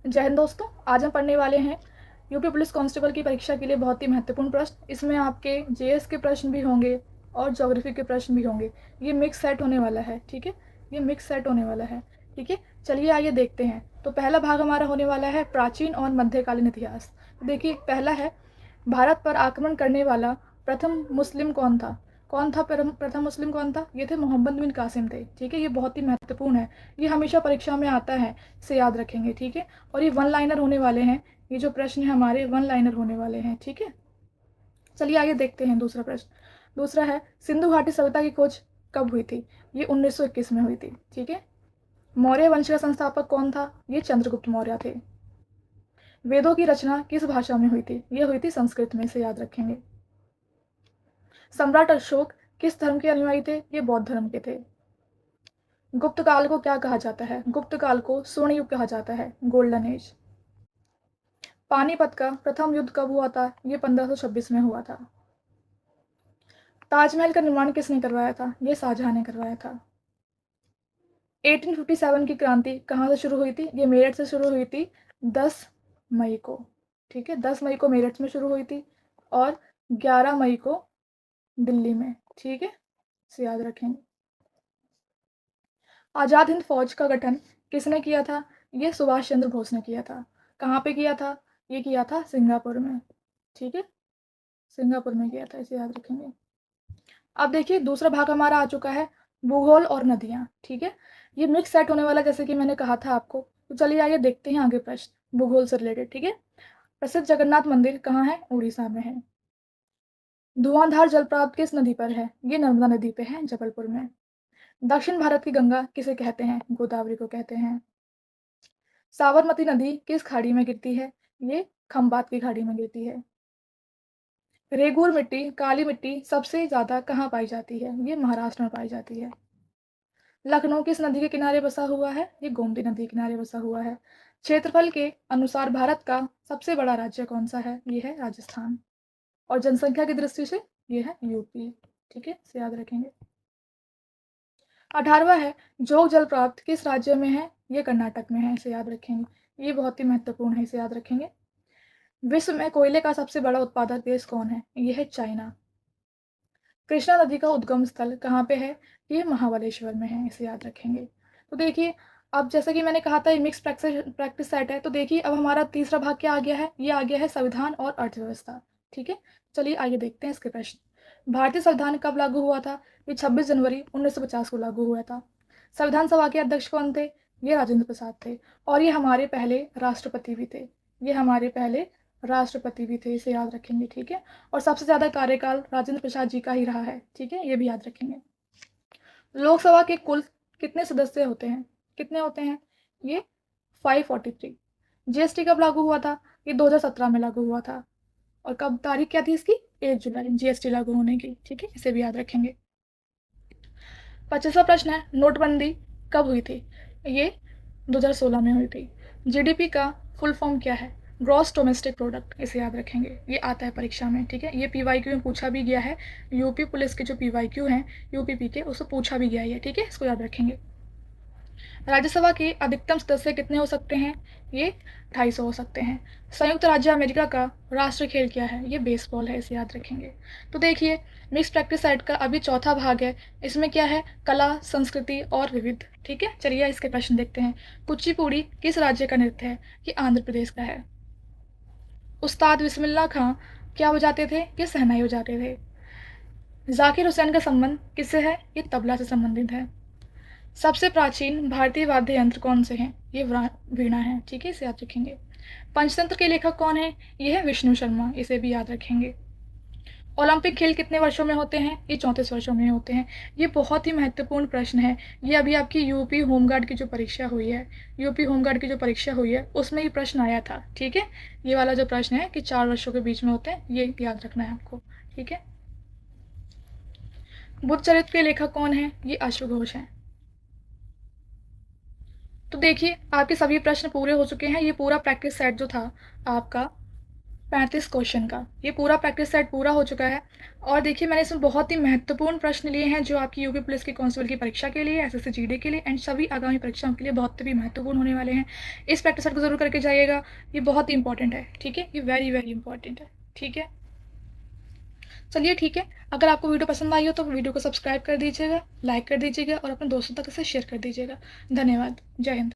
जय हिंद दोस्तों, आज हम पढ़ने वाले हैं यूपी पुलिस कांस्टेबल की परीक्षा के लिए बहुत ही महत्वपूर्ण प्रश्न। इसमें आपके जेएस के प्रश्न भी होंगे और ज्योग्राफी के प्रश्न भी होंगे। ये मिक्स सेट होने वाला है, ठीक है। ये मिक्स सेट होने वाला है, ठीक है। चलिए आइए देखते हैं। तो पहला भाग हमारा होने वाला है प्राचीन और मध्यकालीन इतिहास। देखिए, पहला है भारत पर आक्रमण करने वाला प्रथम मुस्लिम कौन था। कौन था प्रथम मुस्लिम कौन था? ये थे मोहम्मद बिन कासिम थे, ठीक है। ये बहुत ही महत्वपूर्ण है, ये हमेशा परीक्षा में आता है, से याद रखेंगे, ठीक है। और ये वन लाइनर होने वाले हैं। ये जो प्रश्न है हमारे वन लाइनर होने वाले हैं, ठीक है। चलिए आगे देखते हैं दूसरा प्रश्न। दूसरा है सिंधु घाटी सभ्यता की खोज कब हुई थी? ये 1921 में हुई थी, ठीक है। मौर्य वंश का संस्थापक कौन था? ये चंद्रगुप्त मौर्य थे। वेदों की रचना किस भाषा में हुई थी? ये हुई थी संस्कृत में, से याद रखेंगे। सम्राट अशोक किस धर्म के अनुयायी थे? ये बौद्ध धर्म के थे। गुप्त काल को क्या कहा जाता है? गुप्त काल को स्वर्ण युग कहा जाता है, गोल्डन एज। पानीपत का प्रथम युद्ध कब हुआ था? ये 1526 में हुआ था। ताजमहल का निर्माण किसने करवाया था? ये शाहजहां ने करवाया था। 1857 की क्रांति कहाँ से शुरू हुई थी? ये मेरठ से शुरू हुई थी 10 मई को, ठीक है। 10 मई को मेरठ में शुरू हुई थी और 11 मई को दिल्ली में, ठीक है, से याद रखेंगे। आज़ाद हिंद फौज का गठन किसने किया था? ये सुभाष चंद्र बोस ने किया था। कहाँ पे किया था? ये किया था सिंगापुर में, ठीक है। सिंगापुर में किया था, इसे याद रखेंगे। अब देखिए दूसरा भाग हमारा आ चुका है भूगोल और नदियाँ, ठीक है। ये मिक्स सेट होने वाला, जैसे कि मैंने कहा था आपको। तो चलिए आइए देखते हैं आगे प्रश्न भूगोल से रिलेटेड, ठीक है। प्रसिद्ध जगन्नाथ मंदिर कहाँ है? उड़ीसा में है। धुआंधार जलप्रपात किस नदी पर है? ये नर्मदा नदी पे है, जबलपुर में। दक्षिण भारत की गंगा किसे कहते हैं? गोदावरी को कहते हैं। साबरमती नदी किस खाड़ी में गिरती है? ये खंबात की खाड़ी में गिरती है। रेगुर मिट्टी, काली मिट्टी सबसे ज्यादा कहाँ पाई जाती है? ये महाराष्ट्र में पाई जाती है। लखनऊ किस नदी के किनारे बसा हुआ है? ये गोमती नदी के किनारे बसा हुआ है। क्षेत्रफल के अनुसार भारत का सबसे बड़ा राज्य कौन सा है? ये है राजस्थान। और जनसंख्या की दृष्टि से ये है यूपी, ठीक है, इसे याद रखेंगे। 18वां है जोग जलप्रपात किस राज्य में है? ये कर्नाटक में है, इसे याद रखेंगे। ये बहुत ही महत्वपूर्ण है, इसे याद रखेंगे। विश्व में कोयले का सबसे बड़ा उत्पादक देश कौन है? ये है चाइना। कृष्णा नदी का उद्गम स्थल कहाँ पे है? ये महाबलेश्वर में है, इसे याद रखेंगे। तो देखिए, अब जैसा कि मैंने कहा था ये मिक्स प्रैक्टिस सेट है। तो देखिए अब हमारा तीसरा भाग क्या आ गया है? ये आ गया है संविधान और अर्थव्यवस्था, ठीक है। चलिए आगे देखते हैं इसके प्रश्न। भारतीय संविधान कब लागू हुआ था? ये 26 जनवरी 1950 को लागू हुआ था। संविधान सभा के अध्यक्ष कौन थे? ये राजेंद्र प्रसाद थे। और ये हमारे पहले राष्ट्रपति भी थे। ये हमारे पहले राष्ट्रपति भी थे, इसे याद रखेंगे, ठीक है। और सबसे ज़्यादा कार्यकाल राजेंद्र प्रसाद जी का ही रहा है, ठीक है, ये भी याद रखेंगे। लोकसभा के कुल कितने सदस्य होते हैं? कितने होते हैं? ये 543। जीएसटी कब लागू हुआ था? ये 2017 में लागू हुआ था। और कब तारीख क्या थी इसकी? 1 जुलाई, जीएसटी लागू होने की, ठीक है, इसे भी याद रखेंगे। 25वां प्रश्न है नोटबंदी कब हुई थी? ये 2016 में हुई थी। जीडीपी का फुल फॉर्म क्या है? ग्रॉस डोमेस्टिक प्रोडक्ट, इसे याद रखेंगे। ये आता है परीक्षा में, ठीक है। ये पीवाईक्यू में पूछा भी गया है। यूपी पुलिस के जो पीवाईक्यू हैं यूपीपी के, उससे पूछा भी गया है, ठीक है, इसको याद रखेंगे। राज्यसभा के अधिकतम सदस्य कितने हो सकते हैं? ये 250 हो सकते हैं। संयुक्त राज्य अमेरिका का राष्ट्रीय खेल क्या है? ये बेसबॉल है, इसे याद रखेंगे। तो देखिए मिक्स प्रैक्टिस सेट का अभी चौथा भाग है। इसमें क्या है? कला, संस्कृति और विविध, ठीक है। चलिए इसके प्रश्न देखते हैं। कुचिपुड़ी किस राज्य का नृत्य है? ये आंध्र प्रदेश का है। उस्ताद बिस्मिल्लाह खां क्या बजाते थे? ये शहनाई बजाते थे। जाकिर हुसैन का संबंध किससे है? ये तबला से संबंधित है। सबसे प्राचीन भारतीय वाद्य यंत्र कौन से हैं? ये वीणा है, ठीक है, इसे याद रखेंगे। पंचतंत्र के लेखक कौन है? ये है विष्णु शर्मा, इसे भी याद रखेंगे। ओलंपिक खेल कितने वर्षों में होते हैं? ये 34 वर्षों में होते हैं। ये बहुत ही महत्वपूर्ण प्रश्न है। ये अभी आपकी यूपी होमगार्ड की जो परीक्षा हुई है, यूपी होमगार्ड की जो परीक्षा हुई है उसमें ये प्रश्न आया था, ठीक है। ये वाला जो प्रश्न है कि 4 वर्षों के बीच में होते हैं, ये याद रखना है आपको, ठीक है। बुद्ध चरित्र के लेखक कौन है? ये अश्वघोष हैं। तो देखिए आपके सभी प्रश्न पूरे हो चुके हैं। ये पूरा प्रैक्टिस सेट जो था आपका 35 क्वेश्चन का। ये पूरा प्रैक्टिस सेट पूरा हो चुका है। और देखिए मैंने इसमें बहुत ही महत्वपूर्ण प्रश्न लिए हैं जो आपकी यूपी पुलिस की कांस्टेबल की परीक्षा के लिए, एसएससी जीडी के लिए एंड सभी आगामी परीक्षाओं के लिए बहुत भी महत्वपूर्ण होने वाले हैं। इस प्रैक्टिस सेट को ज़रूर करके जाइएगा, ये बहुत ही इंपॉर्टेंट है, ठीक है, ये वेरी वेरी इंपॉर्टेंट है, ठीक है। चलिए ठीक है, अगर आपको वीडियो पसंद आई हो तो वीडियो को सब्सक्राइब कर दीजिएगा, लाइक कर दीजिएगा और अपने दोस्तों तक इसे शेयर कर दीजिएगा। धन्यवाद। जय हिंद।